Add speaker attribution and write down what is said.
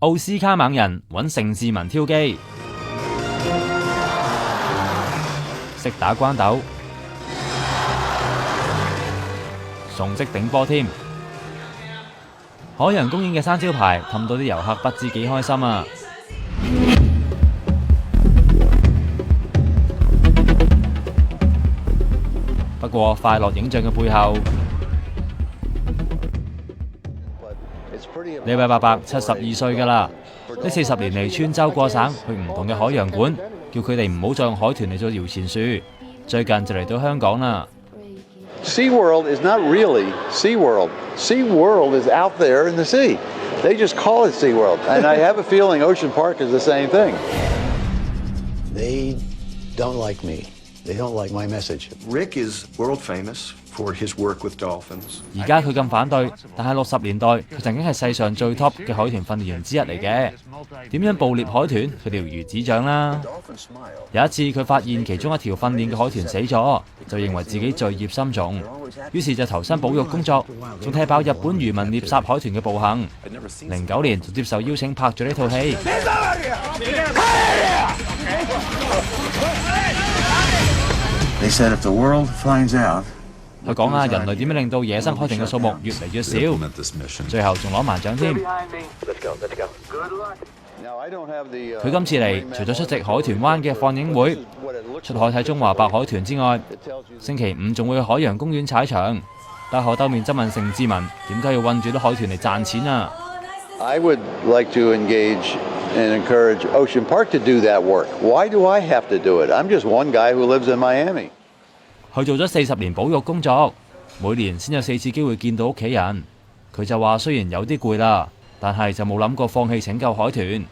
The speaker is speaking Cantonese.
Speaker 1: 奧斯卡猛人揾盛智文挑機，識打關鬥，仲識頂波添。海洋公園嘅生招牌氹到啲遊客不知幾開心啊！不過快樂影像嘅背後，呢位伯伯72歲㗎啦，呢40年嚟穿州過省去唔同嘅海洋館，叫佢哋唔好再用海豚嚟做搖錢樹。最近就嚟到香港啦。
Speaker 2: SeaWorld is not really SeaWorld. SeaWorld is out there in the sea. They just call it SeaWorld. And I have a feeling Ocean Park is the same thing.
Speaker 3: They don't like me. They don't like my message.
Speaker 4: Rick is world famous for his work with dolphins.
Speaker 1: 而家佢咁反對，但係60年代佢曾經係世上最 top 嘅海豚訓練員之一嚟嘅。點樣捕獵海豚，佢了如指掌啦。有一次佢發現其中一條訓練嘅海豚死咗，就認為自己罪孽深重，於是就投身保育工作，仲踢爆日本漁民獵殺海豚嘅暴行。09年就接受邀請拍咗呢套戲。
Speaker 4: They said if the world finds out,
Speaker 1: 佢講下人類點樣令到野生海豚嘅數目越嚟越少，最後仲攞埋獎添。佢今次嚟，除咗出席海豚灣嘅放映會、出海睇中華白海豚之外，星期五仲會去海洋公園踩場，兜口兜面質問盛智文點解要韞住啲海豚嚟賺錢啊！
Speaker 2: I would like to engage and encourage Ocean Park to do that work. Why do I have to do it? I'm just one guy who lives in Miami.
Speaker 1: 佢做咗40年保育工作，每年先有4次機會見到屋企人。佢就話雖然有啲攰啦，但係就冇諗過放棄拯救海豚。